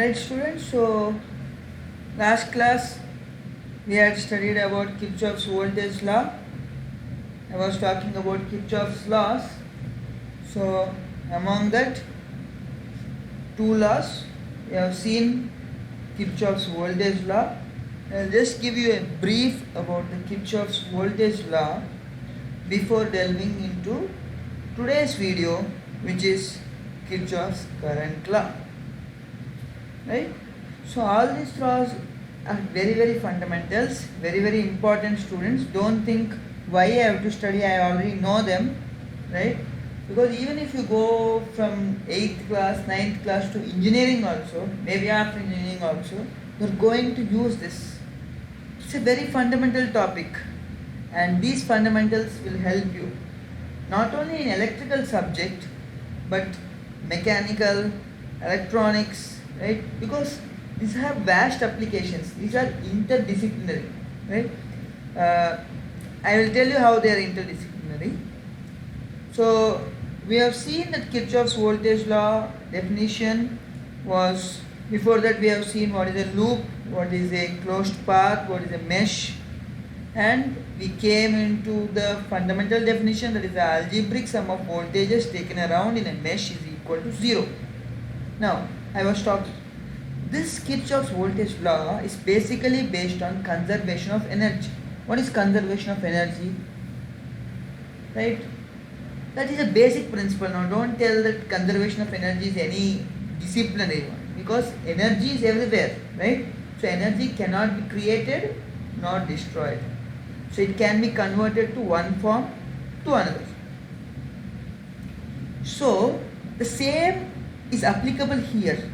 Right, students? So, last class we had studied about Kirchhoff's voltage law. I was talking about Kirchhoff's laws. So, among that, two laws we have seen Kirchhoff's voltage law. I'll just give you a brief about the Kirchhoff's voltage law before delving into today's video, which is Kirchhoff's current law. Right? So all these laws are very fundamentals, very important, students. Don't think why I have to study, I already know them, right? Because even if you go from 8th class, 9th class to engineering also, maybe after engineering also, you're going to use this. It's a very fundamental topic, and these fundamentals will help you not only in electrical subject but mechanical, electronics, right? Because these have vast applications. These are interdisciplinary, right? I will tell you how they are interdisciplinary. So we have seen that Kirchhoff's voltage law definition was, before that we have seen what is a loop, what is a closed path, what is a mesh, and we came into the fundamental definition, that is the algebraic sum of voltages taken around in a mesh is equal to 0. Now I was talking, this Kirchhoff's voltage law is basically based on conservation of energy. What is conservation of energy? Right? That is a basic principle. Now don't tell that conservation of energy is any disciplinary one, because energy is everywhere, right? So energy cannot be created nor destroyed. So it can be converted to one form to another. So the same is applicable here.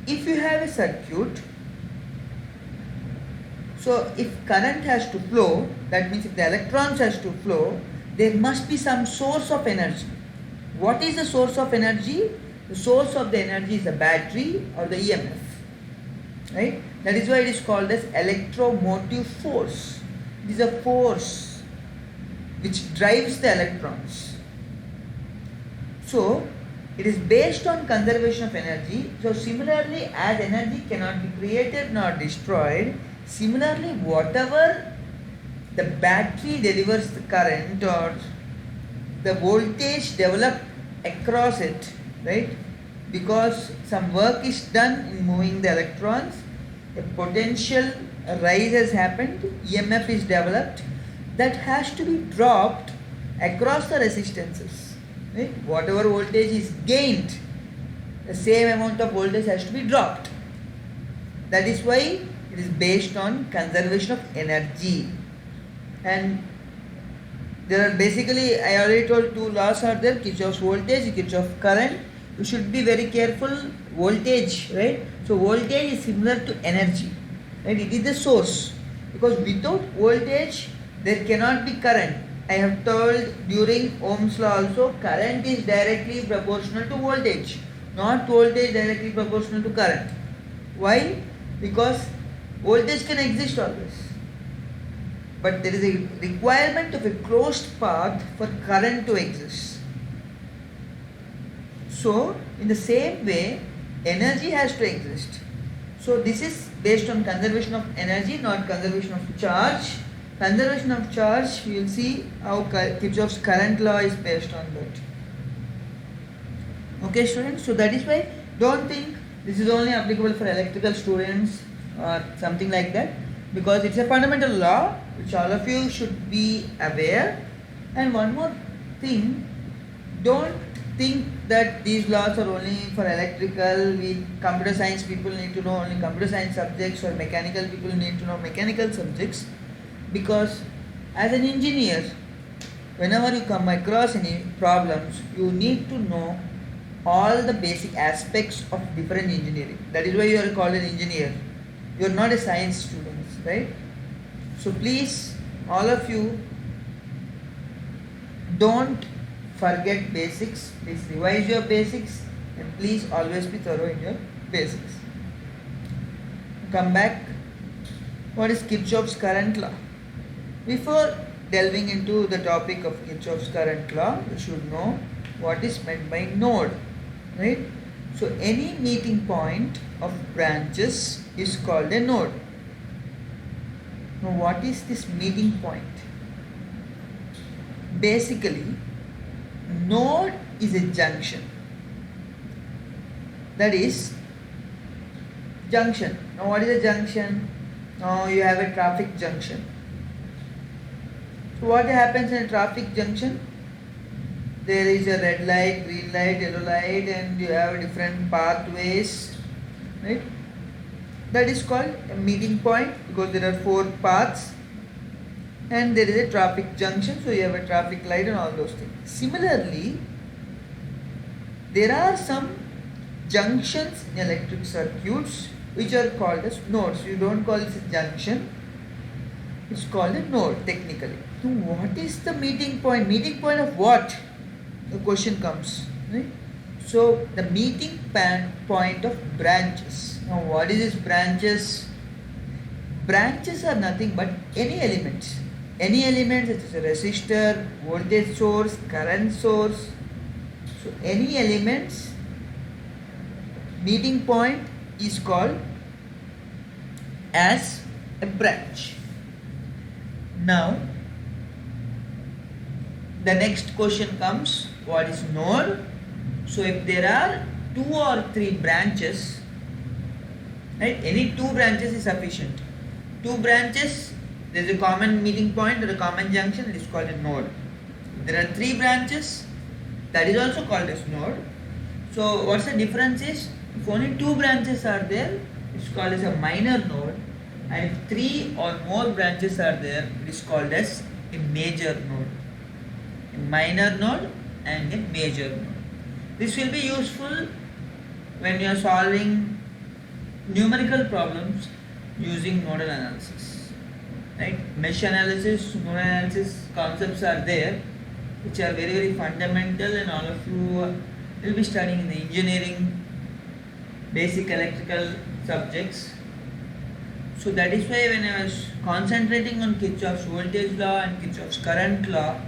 If you have a circuit, so if current has to flow, that means if the electrons has to flow, there must be some source of energy. What is the source of energy? The source of the energy is the battery or the EMF, right? That is why it is called as electromotive force. It is a force which drives the electrons. So it is based on conservation of energy. So similarly, as energy cannot be created nor destroyed, similarly whatever the battery delivers the current or the voltage developed across it, right? Because some work is done in moving the electrons, a potential rise has happened, EMF is developed, that has to be dropped across the resistances, right? Whatever voltage is gained, the same amount of voltage has to be dropped. That is why it is based on conservation of energy. And there are basically, I already told, two laws are there: Kirchhoff's voltage, Kirchhoff's current. You should be very careful. Voltage, right? So voltage is similar to energy, right? It is the source, because without voltage there cannot be current. I have told during Ohm's law also, current is directly proportional to voltage, not voltage directly proportional to current. Why? Because voltage can exist always, but there is a requirement of a closed path for current to exist. So in the same way, energy has to exist. So this is based on conservation of energy, not conservation of charge. Conservation of charge, we will see how Kirchhoff's current law is based on that. Okay, students, so that is why don't think this is only applicable for electrical students or something like that, because it's a fundamental law which all of you should be aware. And one more thing, don't think that these laws are only for electrical. We computer science people need to know only computer science subjects, or mechanical people need to know mechanical subjects, because as an engineer, whenever you come across any problems, you need to know all the basic aspects of different engineering. That is why you are called an engineer. You are not a science student, right? So please, all of you, don't forget basics. Please revise your basics, and please always be thorough in your basics. Come back. What is Kirchhoff's current law? Before delving into the topic of Kirchhoff's current law, you should know what is meant by node, right? So any meeting point of branches is called a node. Now what is this meeting point? Basically, node is a junction. That is junction. Now what is a junction? Now you have a traffic junction. So what happens in a traffic junction? There is a red light, green light, yellow light, and you have different pathways, right? That is called a meeting point because there are 4 paths and there is a traffic junction, so you have a traffic light and all those things. Similarly, there are some junctions in electric circuits which are called as nodes. You don't call it a junction, it's called a node technically. So what is the meeting point? Meeting point of what? The question comes, right? So the meeting point of branches. Now what is this branches? Branches are nothing but any elements. Any element such as a resistor, voltage source, current source. So any elements meeting point is called as a branch. Now the next question comes, what is node? So if there are 2 or 3 branches, right, any 2 branches is sufficient. 2 branches, there is a common meeting point or a common junction, it is called a node. If there are 3 branches, that is also called as node. So what's the difference is, if only 2 branches are there, it is called as a minor node, and if 3 or more branches are there, it is called as a major node. A minor node and a major node. This will be useful when you are solving numerical problems using nodal analysis. Right? Mesh analysis, nodal analysis concepts are there, which are very, very fundamental, and all of you will be studying in the engineering, basic electrical subjects. So that is why when I was concentrating on Kirchhoff's voltage law and Kirchhoff's current law,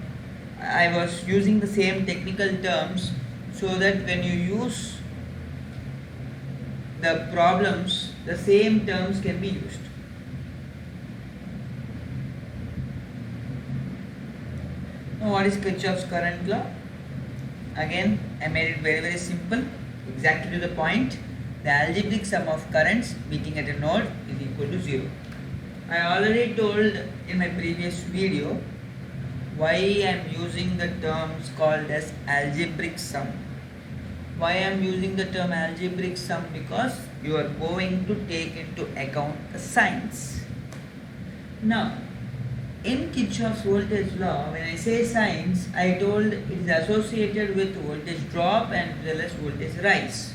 I was using the same technical terms so that when you use the problems, the same terms can be used. Now what is Kirchhoff's current law? Again, I made it very, very simple, exactly to the point. The algebraic sum of currents meeting at a node is equal to 0. I already told in my previous video why I am using the terms called as algebraic sum. Why I am using the term algebraic sum? Because you are going to take into account the signs. Now, in Kirchhoff's voltage law, when I say signs, I told it is associated with voltage drop and as well as voltage rise.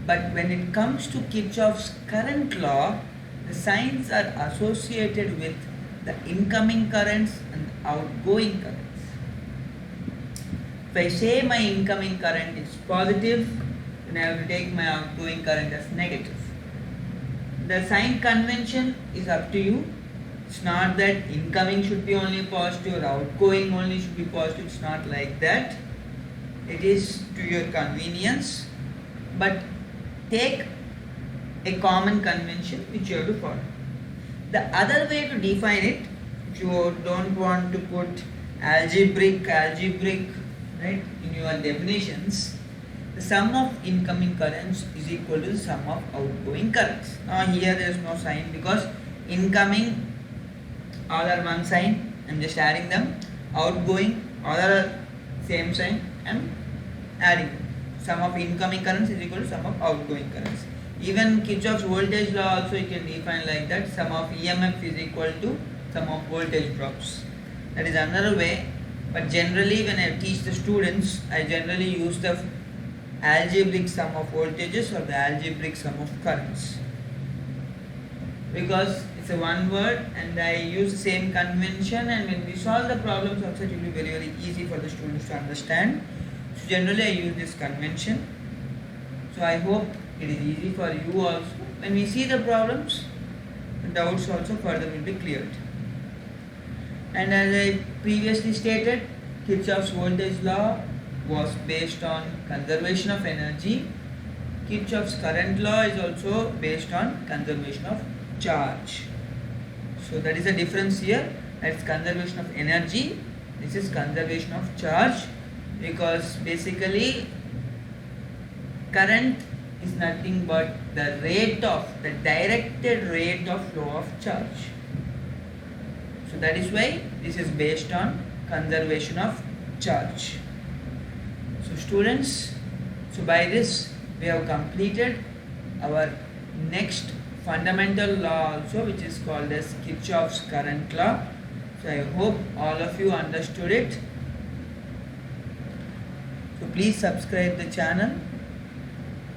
But when it comes to Kirchhoff's current law, the signs are associated with the incoming currents and outgoing currents. If I say my incoming current is positive, then I have to take my outgoing current as negative. The sign convention is up to you. It's not that incoming should be only positive or outgoing only should be positive. It's not like that. It is to your convenience. But take a common convention which you have to follow. The other way to define it, if you don't want to put algebraic, right, in your definitions, the sum of incoming currents is equal to the sum of outgoing currents. Now here there is no sign because incoming all are one sign, I am just adding them. Outgoing all are same sign, I am adding them. Sum of incoming currents is equal to sum of outgoing currents. Even Kirchhoff's voltage law also you can define like that. Sum of EMF is equal to sum of voltage drops. That is another way. But generally when I teach the students, I generally use the algebraic sum of voltages or the algebraic sum of currents. Because it's a one word and I use the same convention, and when we solve the problems also it will be very, very easy for the students to understand. So generally I use this convention. So I hope it is easy for you also. When we see the problems, the doubts also further will be cleared. And as I previously stated, Kirchhoff's voltage law was based on conservation of energy. Kirchhoff's current law is also based on conservation of charge. So that is the difference here. That's conservation of energy. This is conservation of charge, because basically current is nothing but the directed rate of flow of charge. So that is why this is based on conservation of charge. So students, so by this we have completed our next fundamental law also, which is called as Kirchhoff's current law. So I hope all of you understood it. So please subscribe the channel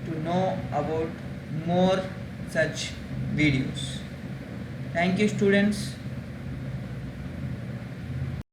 to know about more such videos. Thank you students.